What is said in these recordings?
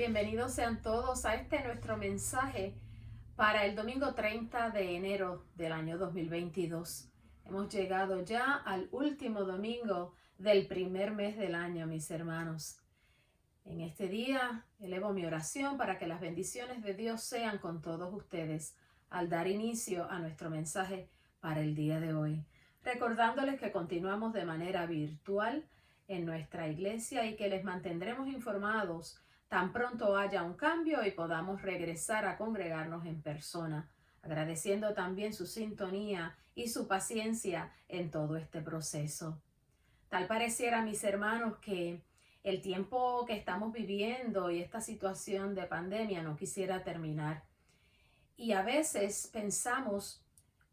Bienvenidos sean todos a este nuestro mensaje para el domingo 30 de enero del año 2022. Hemos llegado ya al último domingo del primer mes del año, mis hermanos. En este día elevo mi oración para que las bendiciones de Dios sean con todos ustedes al dar inicio a nuestro mensaje para el día de hoy. Recordándoles que continuamos de manera virtual en nuestra iglesia y que les mantendremos informados tan pronto haya un cambio y podamos regresar a congregarnos en persona, agradeciendo también su sintonía y su paciencia en todo este proceso. Tal pareciera, mis hermanos, que el tiempo que estamos viviendo y esta situación de pandemia no quisiera terminar. Y a veces pensamos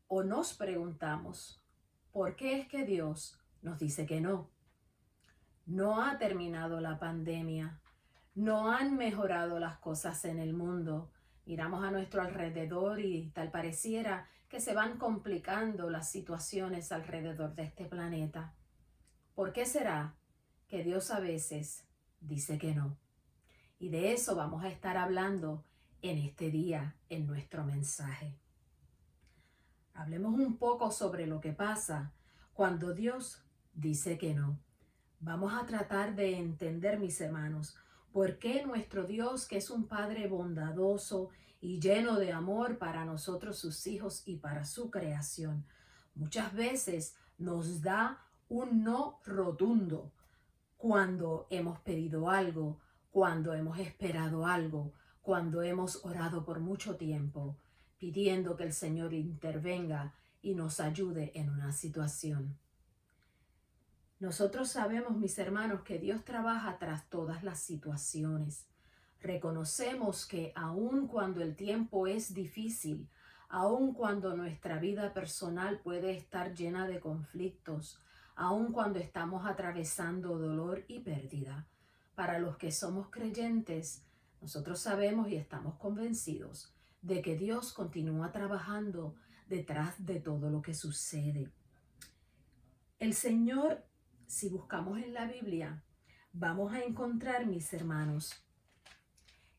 o nos preguntamos, ¿por qué es que Dios nos dice que no? No ha terminado la pandemia. No han mejorado las cosas en el mundo. Miramos a nuestro alrededor y tal pareciera que se van complicando las situaciones alrededor de este planeta. ¿Por qué será que Dios a veces dice que no? Y de eso vamos a estar hablando en este día, en nuestro mensaje. Hablemos un poco sobre lo que pasa cuando Dios dice que no. Vamos a tratar de entender, mis hermanos, por qué nuestro Dios, que es un Padre bondadoso y lleno de amor para nosotros, sus hijos, y para su creación, muchas veces nos da un no rotundo cuando hemos pedido algo, cuando hemos esperado algo, cuando hemos orado por mucho tiempo, pidiendo que el Señor intervenga y nos ayude en una situación. Nosotros sabemos, mis hermanos, que Dios trabaja tras todas las situaciones. Reconocemos que aun cuando el tiempo es difícil, aun cuando nuestra vida personal puede estar llena de conflictos, aun cuando estamos atravesando dolor y pérdida, para los que somos creyentes, nosotros sabemos y estamos convencidos de que Dios continúa trabajando detrás de todo lo que sucede. El Señor, si buscamos en la Biblia, vamos a encontrar, mis hermanos,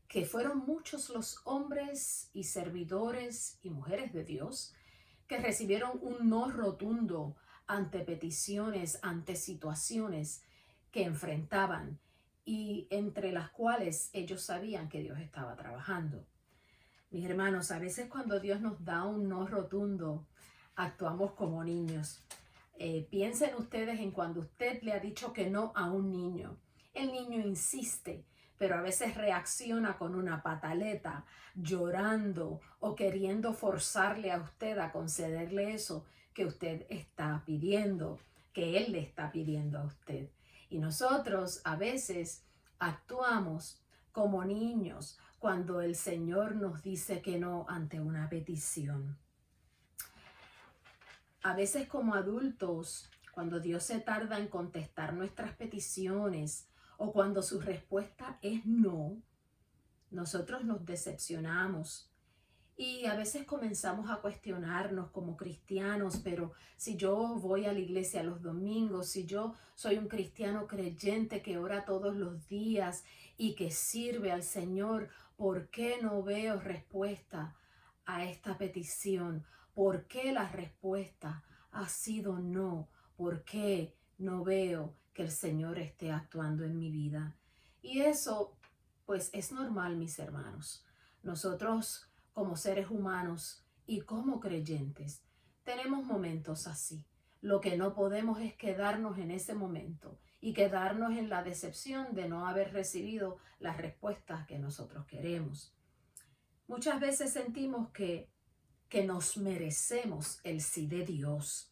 que fueron muchos los hombres y servidores y mujeres de Dios que recibieron un no rotundo ante peticiones, ante situaciones que enfrentaban y entre las cuales ellos sabían que Dios estaba trabajando. Mis hermanos, a veces cuando Dios nos da un no rotundo, actuamos como niños. Piensen ustedes en cuando usted le ha dicho que no a un niño. El niño insiste, pero a veces reacciona con una pataleta, llorando o queriendo forzarle a usted a concederle eso que usted está pidiendo, que él le está pidiendo a usted. Y nosotros a veces actuamos como niños cuando el Señor nos dice que no ante una petición. A veces como adultos, cuando Dios se tarda en contestar nuestras peticiones o cuando su respuesta es no, nosotros nos decepcionamos y a veces comenzamos a cuestionarnos como cristianos, pero si yo voy a la iglesia los domingos, si yo soy un cristiano creyente que ora todos los días y que sirve al Señor, ¿por qué no veo respuesta a esta petición? ¿Por qué la respuesta ha sido no? ¿Por qué no veo que el Señor esté actuando en mi vida? Y eso, pues, es normal, mis hermanos. Nosotros, como seres humanos y como creyentes, tenemos momentos así. Lo que no podemos es quedarnos en ese momento y quedarnos en la decepción de no haber recibido las respuestas que nosotros queremos. Muchas veces sentimos que nos merecemos el sí de Dios,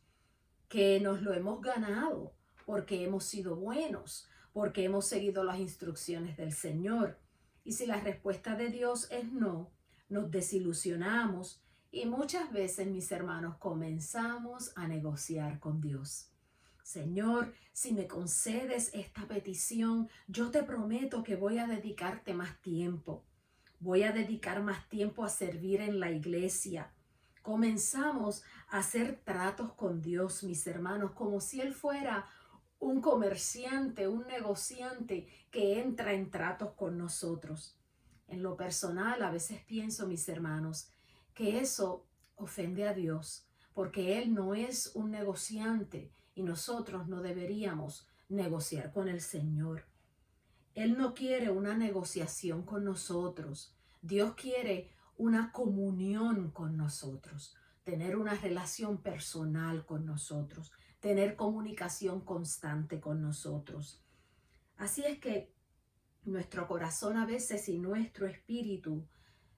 que nos lo hemos ganado porque hemos sido buenos, porque hemos seguido las instrucciones del Señor. Y si la respuesta de Dios es no, nos desilusionamos y muchas veces, mis hermanos, comenzamos a negociar con Dios. Señor, si me concedes esta petición, yo te prometo que voy a dedicarte más tiempo. Voy a dedicar más tiempo a servir en la iglesia. Comenzamos a hacer tratos con Dios, mis hermanos, como si Él fuera un comerciante, un negociante que entra en tratos con nosotros. En lo personal, a veces pienso, mis hermanos, que eso ofende a Dios, porque Él no es un negociante y nosotros no deberíamos negociar con el Señor. Él no quiere una negociación con nosotros. Dios quiere una comunión con nosotros, tener una relación personal con nosotros, tener comunicación constante con nosotros. Así es que nuestro corazón a veces y nuestro espíritu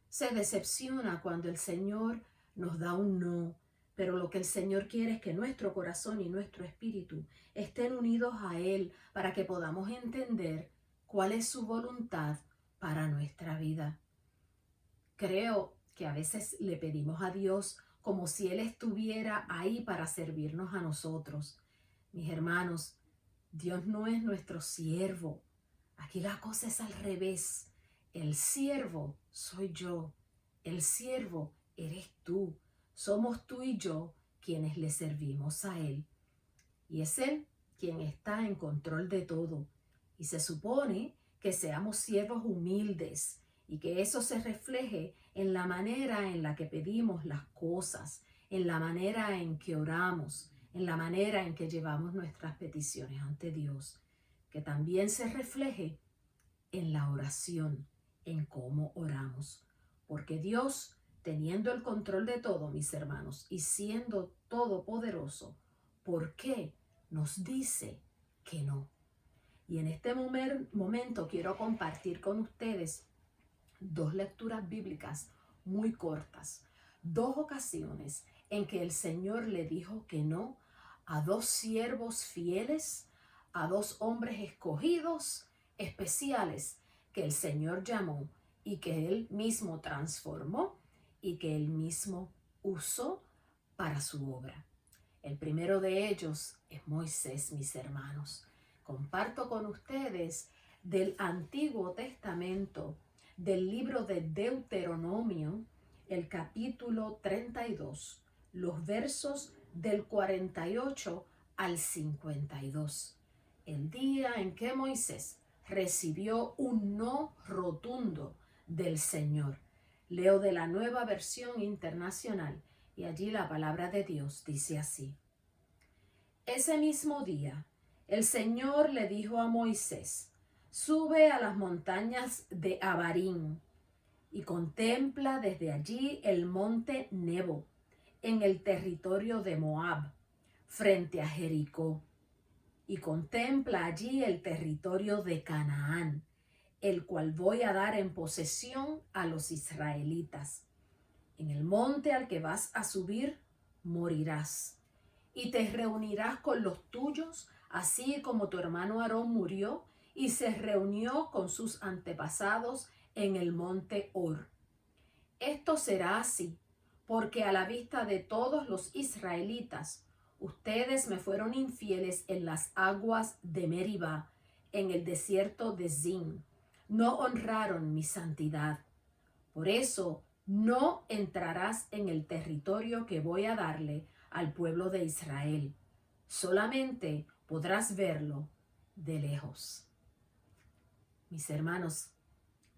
se decepciona cuando el Señor nos da un no, pero lo que el Señor quiere es que nuestro corazón y nuestro espíritu estén unidos a Él para que podamos entender cuál es su voluntad para nuestra vida. Creo que a veces le pedimos a Dios como si Él estuviera ahí para servirnos a nosotros. Mis hermanos, Dios no es nuestro siervo. Aquí la cosa es al revés. El siervo soy yo. El siervo eres tú. Somos tú y yo quienes le servimos a Él. Y es Él quien está en control de todo. Y se supone que seamos siervos humildes y que eso se refleje en la manera en la que pedimos las cosas, en la manera en que oramos, en la manera en que llevamos nuestras peticiones ante Dios. Que también se refleje en la oración, en cómo oramos. Porque Dios, teniendo el control de todo, mis hermanos, y siendo todopoderoso, ¿por qué nos dice que no? Y en este momento quiero compartir con ustedes dos lecturas bíblicas muy cortas, dos ocasiones en que el Señor le dijo que no a dos siervos fieles, a dos hombres escogidos, especiales, que el Señor llamó y que Él mismo transformó y que Él mismo usó para su obra. El primero de ellos es Moisés, mis hermanos. Comparto con ustedes del Antiguo Testamento, del libro de Deuteronomio, el capítulo 32, los versos del 48 al 52. El día en que Moisés recibió un no rotundo del Señor. Leo de la Nueva Versión Internacional y allí la palabra de Dios dice así. Ese mismo día, el Señor le dijo a Moisés, sube a las montañas de Abarim y contempla desde allí el monte Nebo, en el territorio de Moab, frente a Jericó, y contempla allí el territorio de Canaán, el cual voy a dar en posesión a los israelitas. En el monte al que vas a subir, morirás, y te reunirás con los tuyos, así como tu hermano Aarón murió y se reunió con sus antepasados en el monte Hor. Esto será así, porque a la vista de todos los israelitas, ustedes me fueron infieles en las aguas de Meribá, en el desierto de Zin. No honraron mi santidad. Por eso no entrarás en el territorio que voy a darle al pueblo de Israel. Solamente podrás verlo de lejos. Mis hermanos,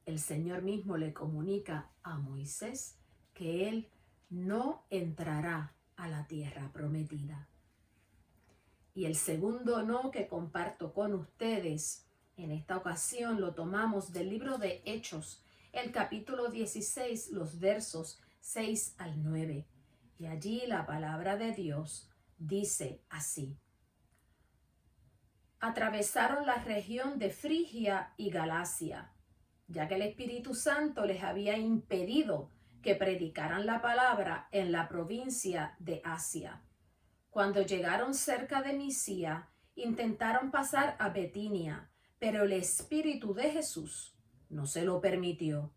el Señor mismo le comunica a Moisés que él no entrará a la tierra prometida. Y el segundo no que comparto con ustedes en esta ocasión lo tomamos del libro de Hechos, el capítulo 16, los versos 6 al 9. Y allí la palabra de Dios dice así. Atravesaron la región de Frigia y Galacia, ya que el Espíritu Santo les había impedido que predicaran la palabra en la provincia de Asia. Cuando llegaron cerca de Misia, intentaron pasar a Betinia, pero el Espíritu de Jesús no se lo permitió.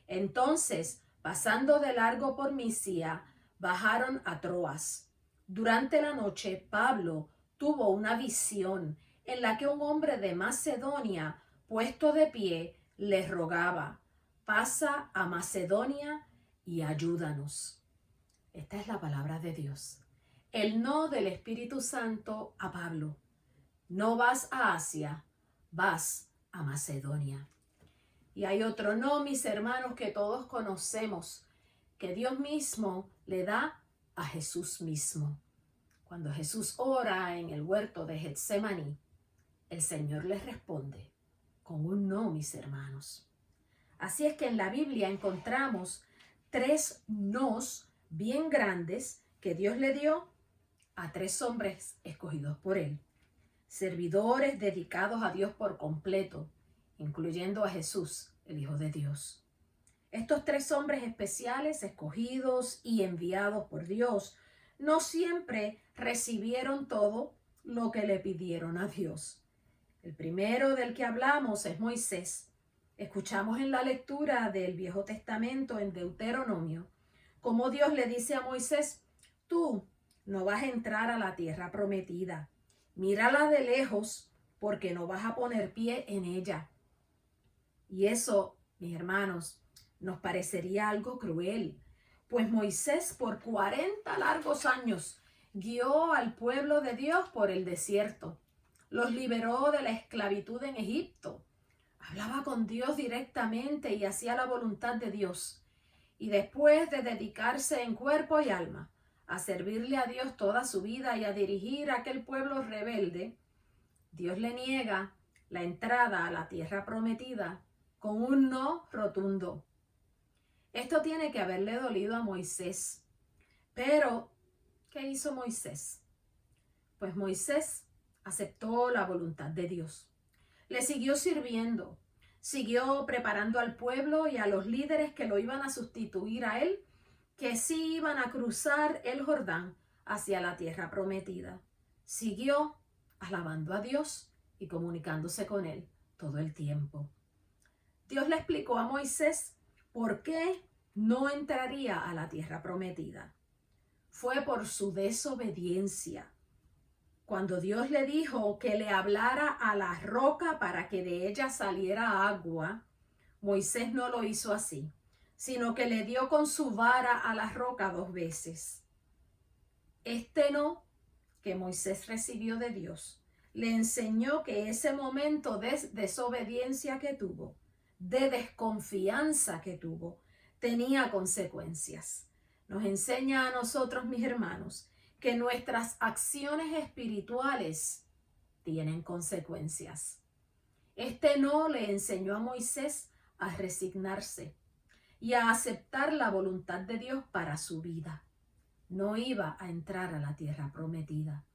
Entonces, pasando de largo por Misia, bajaron a Troas. Durante la noche, Pablo tuvo una visión en la que un hombre de Macedonia, puesto de pie, le rogaba, pasa a Macedonia y ayúdanos. Esta es la palabra de Dios. El no del Espíritu Santo a Pablo. No vas a Asia, vas a Macedonia. Y hay otro no, mis hermanos, que todos conocemos, que Dios mismo le da a Jesús mismo. Cuando Jesús ora en el huerto de Getsemaní, el Señor les responde con un no, mis hermanos. Así es que en la Biblia encontramos 3 nos bien grandes que Dios le dio a 3 hombres escogidos por Él. Servidores dedicados a Dios por completo, incluyendo a Jesús, el Hijo de Dios. Estos 3 hombres especiales, escogidos y enviados por Dios, no siempre recibieron todo lo que le pidieron a Dios. El primero del que hablamos es Moisés. Escuchamos en la lectura del Viejo Testamento en Deuteronomio cómo Dios le dice a Moisés: tú no vas a entrar a la tierra prometida. Mírala de lejos porque no vas a poner pie en ella. Y eso, mis hermanos, nos parecería algo cruel, pues Moisés por 40 largos años guió al pueblo de Dios por el desierto. Los liberó de la esclavitud en Egipto. Hablaba con Dios directamente y hacía la voluntad de Dios. Y después de dedicarse en cuerpo y alma a servirle a Dios toda su vida y a dirigir a aquel pueblo rebelde, Dios le niega la entrada a la tierra prometida con un no rotundo. Esto tiene que haberle dolido a Moisés. Pero, ¿qué hizo Moisés? Pues Moisés aceptó la voluntad de Dios. Le siguió sirviendo, siguió preparando al pueblo y a los líderes que lo iban a sustituir a él, que sí iban a cruzar el Jordán hacia la tierra prometida. Siguió alabando a Dios y comunicándose con él todo el tiempo. Dios le explicó a Moisés por qué no entraría a la tierra prometida. Fue por su desobediencia. Cuando Dios le dijo que le hablara a la roca para que de ella saliera agua, Moisés no lo hizo así, sino que le dio con su vara a la roca 2 veces. Este no que Moisés recibió de Dios le enseñó que ese momento de desobediencia que tuvo, de desconfianza que tuvo, tenía consecuencias. Nos enseña a nosotros, mis hermanos, que nuestras acciones espirituales tienen consecuencias. Este no le enseñó a Moisés a resignarse y a aceptar la voluntad de Dios para su vida. No iba a entrar a la tierra prometida.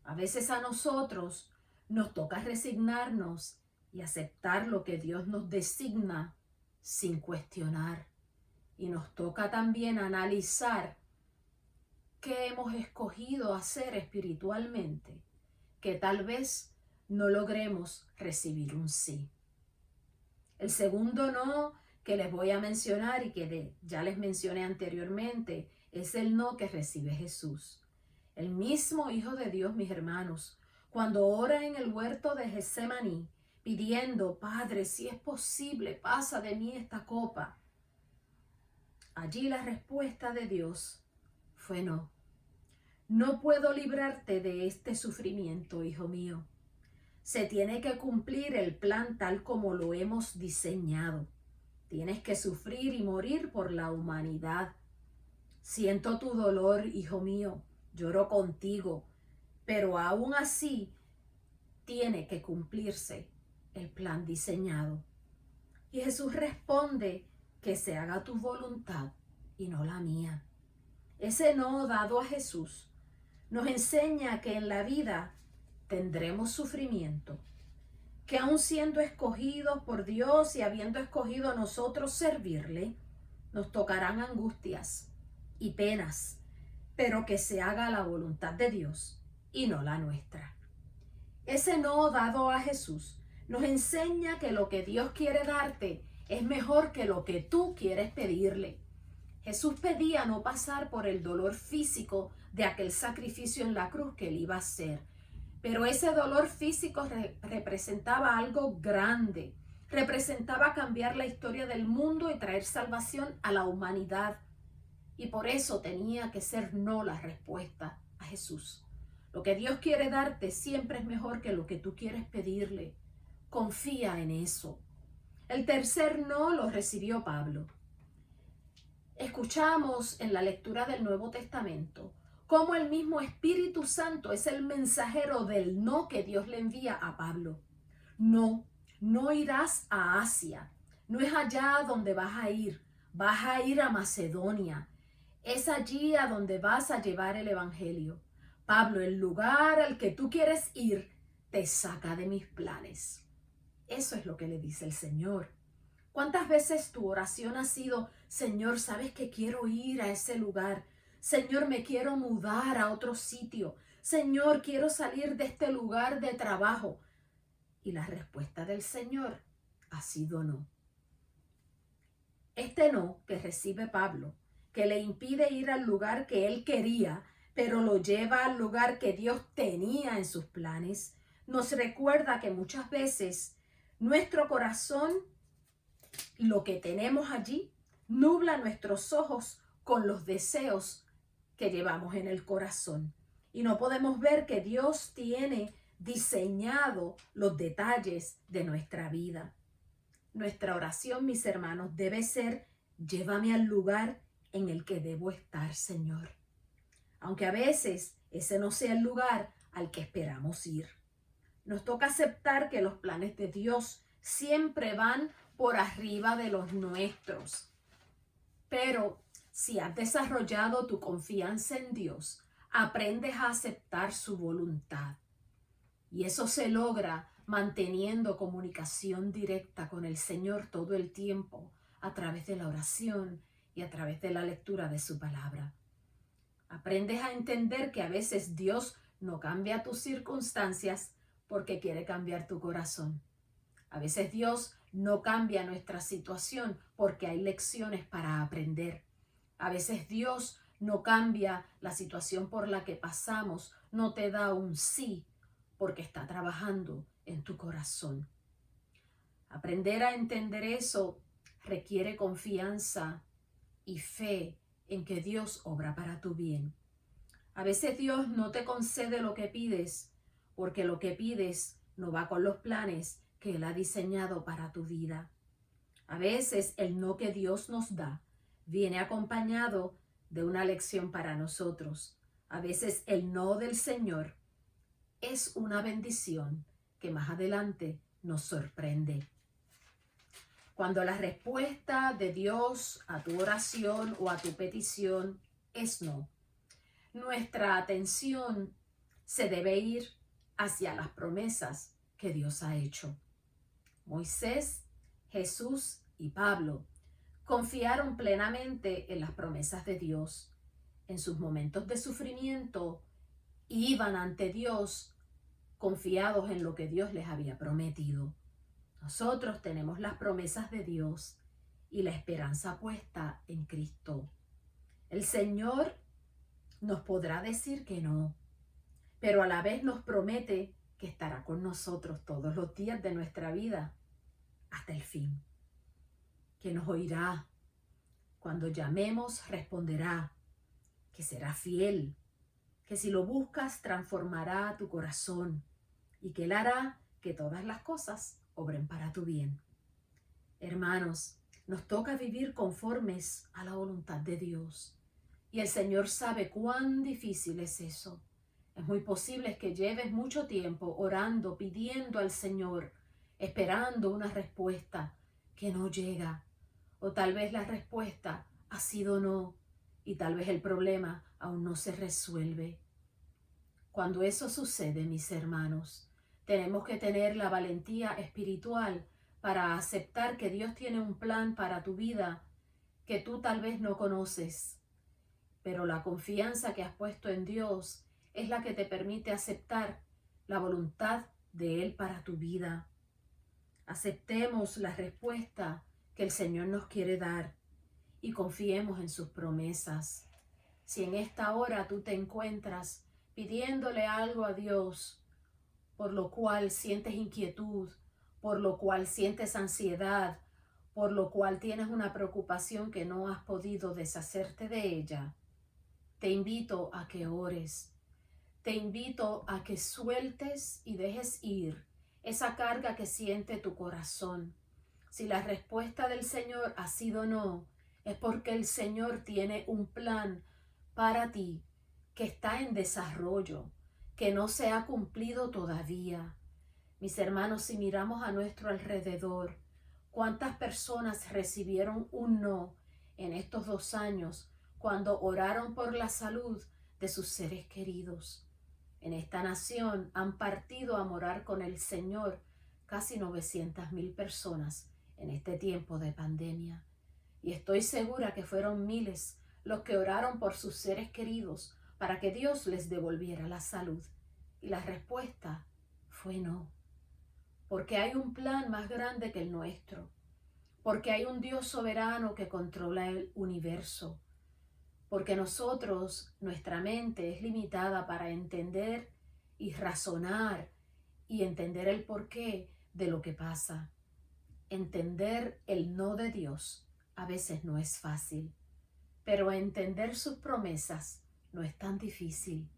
A veces a nosotros nos toca resignarnos y aceptar lo que Dios nos designa sin cuestionar. Y nos toca también analizar qué hemos escogido hacer espiritualmente, que tal vez no logremos recibir un sí. El segundo no que les voy a mencionar y que ya les mencioné anteriormente es el no que recibe Jesús. El mismo Hijo de Dios, mis hermanos, cuando ora en el huerto de Getsemaní, pidiendo: Padre, si es posible, pasa de mí esta copa. Allí la respuesta de Dios fue no. No puedo librarte de este sufrimiento, hijo mío. Se tiene que cumplir el plan tal como lo hemos diseñado. Tienes que sufrir y morir por la humanidad. Siento tu dolor, hijo mío, lloro contigo, pero aún así tiene que cumplirse el plan diseñado. Y Jesús responde: que se haga tu voluntad y no la mía. Ese no dado a Jesús nos enseña que en la vida tendremos sufrimiento, que aun siendo escogidos por Dios y habiendo escogido nosotros servirle, nos tocarán angustias y penas, pero que se haga la voluntad de Dios y no la nuestra. Ese no dado a Jesús nos enseña que lo que Dios quiere darte es mejor que lo que tú quieres pedirle. Jesús pedía no pasar por el dolor físico de aquel sacrificio en la cruz que él iba a hacer. Pero ese dolor físico representaba algo grande. Representaba cambiar la historia del mundo y traer salvación a la humanidad. Y por eso tenía que ser no la respuesta a Jesús. Lo que Dios quiere darte siempre es mejor que lo que tú quieres pedirle. Confía en eso. El tercer no lo recibió Pablo. Escuchamos en la lectura del Nuevo Testamento cómo el mismo Espíritu Santo es el mensajero del no que Dios le envía a Pablo. No, no irás a Asia. No es allá donde vas a ir. Vas a ir a Macedonia. Es allí a donde vas a llevar el evangelio. Pablo, el lugar al que tú quieres ir te saca de mis planes. Eso es lo que le dice el Señor. ¿Cuántas veces tu oración ha sido: Señor, sabes que quiero ir a ese lugar? Señor, me quiero mudar a otro sitio. Señor, quiero salir de este lugar de trabajo. Y la respuesta del Señor ha sido no. Este no que recibe Pablo, que le impide ir al lugar que él quería, pero lo lleva al lugar que Dios tenía en sus planes, nos recuerda que muchas veces nuestro corazón, lo que tenemos allí, nubla nuestros ojos con los deseos que llevamos en el corazón. Y no podemos ver que Dios tiene diseñado los detalles de nuestra vida. Nuestra oración, mis hermanos, debe ser: llévame al lugar en el que debo estar, Señor. Aunque a veces ese no sea el lugar al que esperamos ir. Nos toca aceptar que los planes de Dios siempre van por arriba de los nuestros. Pero si has desarrollado tu confianza en Dios, aprendes a aceptar su voluntad. Y eso se logra manteniendo comunicación directa con el Señor todo el tiempo, a través de la oración y a través de la lectura de su palabra. Aprendes a entender que a veces Dios no cambia tus circunstancias porque quiere cambiar tu corazón. A veces Dios no cambia nuestra situación porque hay lecciones para aprender. A veces Dios no cambia la situación por la que pasamos, no te da un sí porque está trabajando en tu corazón. Aprender a entender eso requiere confianza y fe en que Dios obra para tu bien. A veces Dios no te concede lo que pides porque lo que pides no va con los planes que Él ha diseñado para tu vida. A veces el no que Dios nos da viene acompañado de una lección para nosotros. A veces el no del Señor es una bendición que más adelante nos sorprende. Cuando la respuesta de Dios a tu oración o a tu petición es no, nuestra atención se debe ir hacia las promesas que Dios ha hecho. Moisés, Jesús y Pablo confiaron plenamente en las promesas de Dios. En sus momentos de sufrimiento, iban ante Dios confiados en lo que Dios les había prometido. Nosotros tenemos las promesas de Dios y la esperanza puesta en Cristo. El Señor nos podrá decir que no, pero a la vez nos promete que estará con nosotros todos los días de nuestra vida hasta el fin, que nos oirá. Cuando llamemos, responderá, que será fiel, que si lo buscas transformará tu corazón y que Él hará que todas las cosas obren para tu bien. Hermanos, nos toca vivir conformes a la voluntad de Dios y el Señor sabe cuán difícil es eso. Es muy posible que lleves mucho tiempo orando, pidiendo al Señor, esperando una respuesta que no llega, o tal vez la respuesta ha sido no y tal vez el problema aún no se resuelve. Cuando eso sucede, mis hermanos, tenemos que tener la valentía espiritual para aceptar que Dios tiene un plan para tu vida que tú tal vez no conoces, pero la confianza que has puesto en Dios es la que te permite aceptar la voluntad de Él para tu vida. Aceptemos la respuesta que el Señor nos quiere dar y confiemos en sus promesas. Si en esta hora tú te encuentras pidiéndole algo a Dios, por lo cual sientes inquietud, por lo cual sientes ansiedad, por lo cual tienes una preocupación que no has podido deshacerte de ella, te invito a que ores. Te invito a que sueltes y dejes ir esa carga que siente tu corazón, Si la respuesta del Señor ha sido no, es porque el Señor tiene un plan para ti que está en desarrollo, que no se ha cumplido todavía. Mis hermanos, si miramos a nuestro alrededor, ¿cuántas personas recibieron un no en estos 2 años cuando oraron por la salud de sus seres queridos? En esta nación han partido a morar con el Señor casi 900,000 personas en este tiempo de pandemia. Y estoy segura que fueron miles los que oraron por sus seres queridos para que Dios les devolviera la salud. Y la respuesta fue no. Porque hay un plan más grande que el nuestro. Porque hay un Dios soberano que controla el universo. Porque nuestra mente es limitada para entender y razonar y entender el porqué de lo que pasa. Entender el no de Dios a veces no es fácil, pero entender sus promesas no es tan difícil.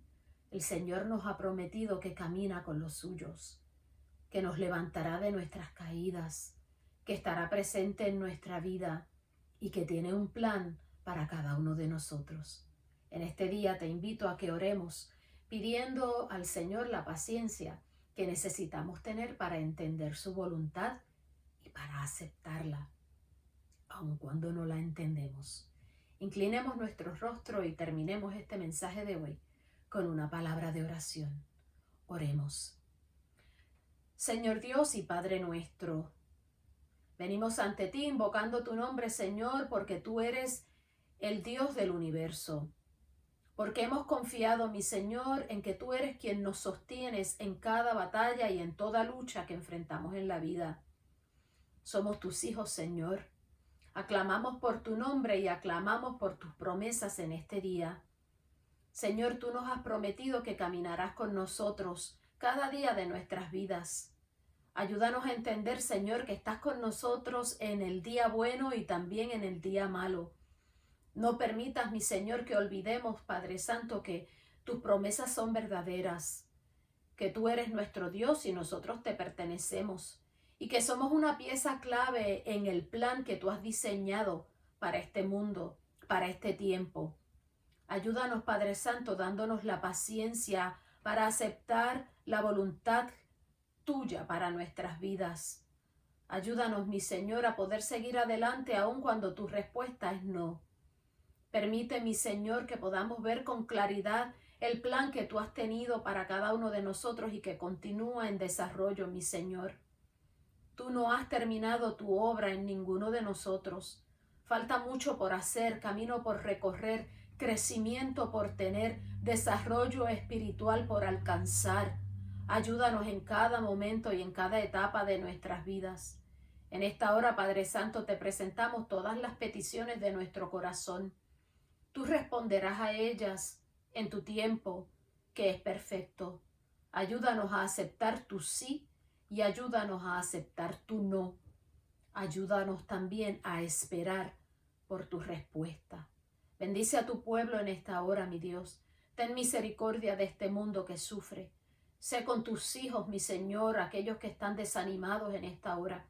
El Señor nos ha prometido que camina con los suyos, que nos levantará de nuestras caídas, que estará presente en nuestra vida y que tiene un plan para cada uno de nosotros. En este día te invito a que oremos pidiendo al Señor la paciencia que necesitamos tener para entender su voluntad y para aceptarla, aun cuando no la entendemos. Inclinemos nuestro rostro y terminemos este mensaje de hoy con una palabra de oración. Oremos. Señor Dios y Padre nuestro, venimos ante ti invocando tu nombre, Señor, porque tú eres el Dios del universo. Porque hemos confiado, mi Señor, en que tú eres quien nos sostienes en cada batalla y en toda lucha que enfrentamos en la vida. Somos tus hijos, Señor. Aclamamos por tu nombre y aclamamos por tus promesas en este día. Señor, tú nos has prometido que caminarás con nosotros cada día de nuestras vidas. Ayúdanos a entender, Señor, que estás con nosotros en el día bueno y también en el día malo. No permitas, mi Señor, que olvidemos, Padre Santo, que tus promesas son verdaderas, que tú eres nuestro Dios y nosotros te pertenecemos, y que somos una pieza clave en el plan que tú has diseñado para este mundo, para este tiempo. Ayúdanos, Padre Santo, dándonos la paciencia para aceptar la voluntad tuya para nuestras vidas. Ayúdanos, mi Señor, a poder seguir adelante aun cuando tu respuesta es no. Permite, mi Señor, que podamos ver con claridad el plan que tú has tenido para cada uno de nosotros y que continúa en desarrollo, mi Señor. Tú no has terminado tu obra en ninguno de nosotros. Falta mucho por hacer, camino por recorrer, crecimiento por tener, desarrollo espiritual por alcanzar. Ayúdanos en cada momento y en cada etapa de nuestras vidas. En esta hora, Padre Santo, te presentamos todas las peticiones de nuestro corazón. Tú responderás a ellas en tu tiempo, que es perfecto. Ayúdanos a aceptar tu sí y ayúdanos a aceptar tu no. Ayúdanos también a esperar por tu respuesta. Bendice a tu pueblo en esta hora, mi Dios. Ten misericordia de este mundo que sufre. Sé con tus hijos, mi Señor, aquellos que están desanimados en esta hora,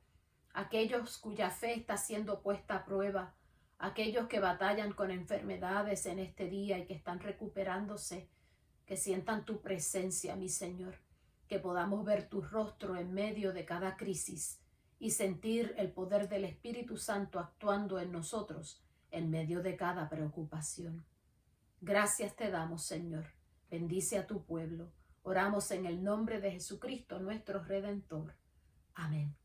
aquellos cuya fe está siendo puesta a prueba, aquellos que batallan con enfermedades en este día y que están recuperándose, que sientan tu presencia, mi Señor, que podamos ver tu rostro en medio de cada crisis y sentir el poder del Espíritu Santo actuando en nosotros en medio de cada preocupación. Gracias te damos, Señor. Bendice a tu pueblo. Oramos en el nombre de Jesucristo, nuestro Redentor. Amén.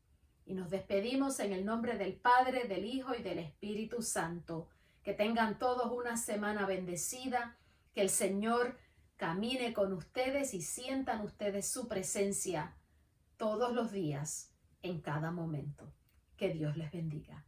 Y nos despedimos en el nombre del Padre, del Hijo y del Espíritu Santo. Que tengan todos una semana bendecida, que el Señor camine con ustedes y sientan ustedes su presencia todos los días, en cada momento. Que Dios les bendiga.